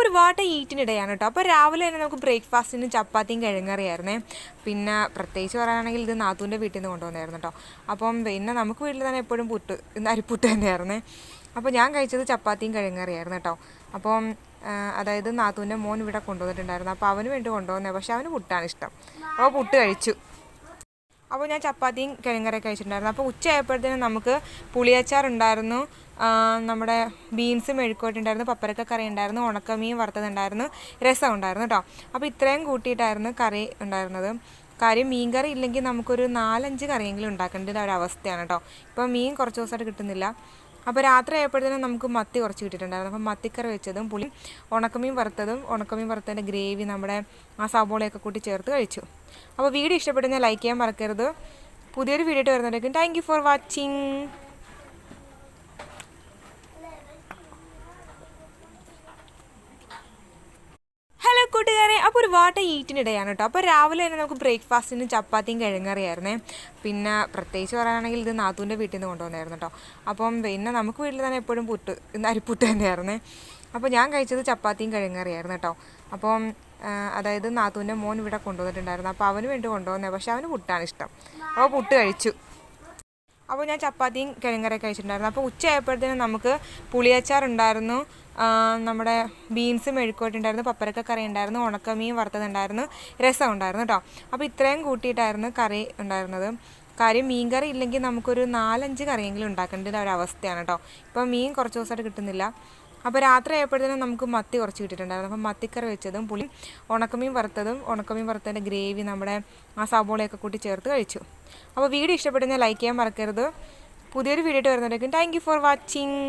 ഒരു വാട്ട ഈറ്റിനിടെയാണ് കേട്ടോ. അപ്പോൾ രാവിലെ തന്നെ നമുക്ക് ബ്രേക്ക്ഫാസ്റ്റിന് ചപ്പാത്തിയും കിഴങ്ങറിയായിരുന്നേ. പിന്നെ പ്രത്യേകിച്ച് പറയുകയാണെങ്കിൽ ഇത് നാത്തൂൻ്റെ വീട്ടിൽ നിന്ന് കൊണ്ടുവന്നായിരുന്നു കേട്ടോ. അപ്പം പിന്നെ നമുക്ക് വീട്ടിൽ തന്നെ എപ്പോഴും പുട്ട്, ഇന്ന് അരിപ്പുട്ട് തന്നെയായിരുന്നേ. അപ്പോൾ ഞാൻ കഴിച്ചത് ചപ്പാത്തിയും കിഴങ്ങറിയായിരുന്നു കേട്ടോ. അപ്പം അതായത് നാത്തൂൻ്റെ മോൻ ഇവിടെ കൊണ്ടുവന്നിട്ടുണ്ടായിരുന്നു. അപ്പോൾ അവന് വേണ്ടി കൊണ്ടുവന്നത്, പക്ഷേ അവന് പുട്ടാണ് ഇഷ്ടം. അപ്പോൾ പുട്ട് കഴിച്ചു. അപ്പോൾ ഞാൻ ചപ്പാത്തിയും കിഴങ്ങറിയൊക്കെ കഴിച്ചിട്ടുണ്ടായിരുന്നു. അപ്പോൾ ഉച്ചയായപ്പോഴത്തേനും നമുക്ക് പുളിയച്ചാറുണ്ടായിരുന്നു, നമ്മുടെ ബീൻസ് മെഴുക്കുവരട്ടിണ്ടായിരുന്നു, പപ്പരക്ക കറി ഉണ്ടായിരുന്നു, ഉണക്കമീൻ വറുത്തതുണ്ടായിരുന്നു, രസം ഉണ്ടായിരുന്നു കേട്ടോ. അപ്പോൾ ഇത്രയും കൂട്ടിയിട്ടായിരുന്നു കറി ഉണ്ടായിരുന്നത്. കാര്യം മീൻ കറി ഇല്ലെങ്കിൽ നമുക്കൊരു 4-5 കറിയെങ്കിലും ഉണ്ടാക്കേണ്ട ഒരവസ്ഥയാണ് കേട്ടോ. ഇപ്പോൾ മീൻ കുറച്ച് ദിവസമായിട്ട് കിട്ടുന്നില്ല. അപ്പോൾ രാത്രി ആയപ്പോഴത്തേനും നമുക്ക് മത്തി കുറച്ച് കിട്ടിയിട്ടുണ്ടായിരുന്നു. അപ്പം മത്തിക്കറി വെച്ചതും പുളി, ഉണക്കമീൻ വറുത്തതിൻ്റെ ഗ്രേവി നമ്മുടെ ആ സബോളയൊക്കെ കൂട്ടി ചേർത്ത് കഴിച്ചു. അപ്പോൾ വീഡിയോ ഇഷ്ടപ്പെട്ടെങ്കിൽ ലൈക്ക് ചെയ്യാൻ മറക്കരുത്. പുതിയൊരു വീഡിയോ ആയിട്ട് വരുന്നതായിരിക്കും. Thank you for watching. Hello കൂട്ടുകാരെ, അപ്പോൾ ഒരു വാട്ട ഈറ്റിനിടെയാണ് കേട്ടോ. അപ്പോൾ രാവിലെ തന്നെ നമുക്ക് ബ്രേക്ക്ഫാസ്റ്റിന് ചപ്പാത്തിയും കിഴങ്ങറിയായിരുന്നേ. പിന്നെ പ്രത്യേകിച്ച് പറയുകയാണെങ്കിൽ ഇത് നാത്തൂൻ്റെ വീട്ടിൽ നിന്ന് കൊണ്ടുവന്നായിരുന്നു കേട്ടോ. അപ്പം പിന്നെ നമുക്ക് വീട്ടിൽ തന്നെ എപ്പോഴും പുട്ട്, ഇന്ന് അരിപ്പുട്ട് തന്നെയായിരുന്നേ. അപ്പോൾ ഞാൻ കഴിച്ചത് ചപ്പാത്തിയും കിഴങ്ങറിയായിരുന്നു കേട്ടോ. അപ്പം അതായത് നാത്തൂൻ്റെ മോൻ ഇവിടെ കൊണ്ടുവന്നിട്ടുണ്ടായിരുന്നു. അപ്പോൾ അവന് വേണ്ടി കൊണ്ടുവന്നത്, പക്ഷേ അവന് പുട്ടാണ് ഇഷ്ടം. അപ്പോൾ പുട്ട് കഴിച്ചു. അപ്പോൾ ഞാൻ ചപ്പാത്തിയും കിഴങ്ങറിയൊക്കെ കഴിച്ചിട്ടുണ്ടായിരുന്നു. അപ്പോൾ ഉച്ചയായപ്പോഴത്തേനും നമുക്ക് പുളിയച്ചാറുണ്ടായിരുന്നു, നമ്മുടെ ബീൻസ് മെഴുക്കുവരട്ടിണ്ടായിരുന്നു, പപ്പരക്ക കറി ഉണ്ടായിരുന്നു, ഉണക്കമീൻ വറുത്തതുണ്ടായിരുന്നു, രസം ഉണ്ടായിരുന്നു കേട്ടോ. അപ്പോൾ ഇത്രയും കൂട്ടിയിട്ടായിരുന്നു കറി ഉണ്ടായിരുന്നത്. കാര്യം മീൻ കറി ഇല്ലെങ്കിൽ നമുക്കൊരു 4-5 കറിയെങ്കിലും ഉണ്ടാക്കേണ്ട ഒരവസ്ഥയാണ് കേട്ടോ. ഇപ്പോൾ മീൻ കുറച്ച് ദിവസമായിട്ട് കിട്ടുന്നില്ല. അപ്പോൾ രാത്രി ആയപ്പോഴത്തേനും നമുക്ക് മത്തി കുറച്ച് കിട്ടിയിട്ടുണ്ടായിരുന്നു. അപ്പം മത്തിക്കറി വെച്ചതും പുളി, ഉണക്കമീൻ വറുത്തതിൻ്റെ ഗ്രേവി നമ്മുടെ ആ സബോളയൊക്കെ കൂട്ടി ചേർത്ത് കഴിച്ചു. അപ്പോൾ വീഡിയോ ഇഷ്ടപ്പെട്ടെങ്കിൽ ലൈക്ക് ചെയ്യാൻ മറക്കരുത്. പുതിയൊരു വീഡിയോ ആയിട്ട് വരുന്നതായിരിക്കും. Thank you for watching.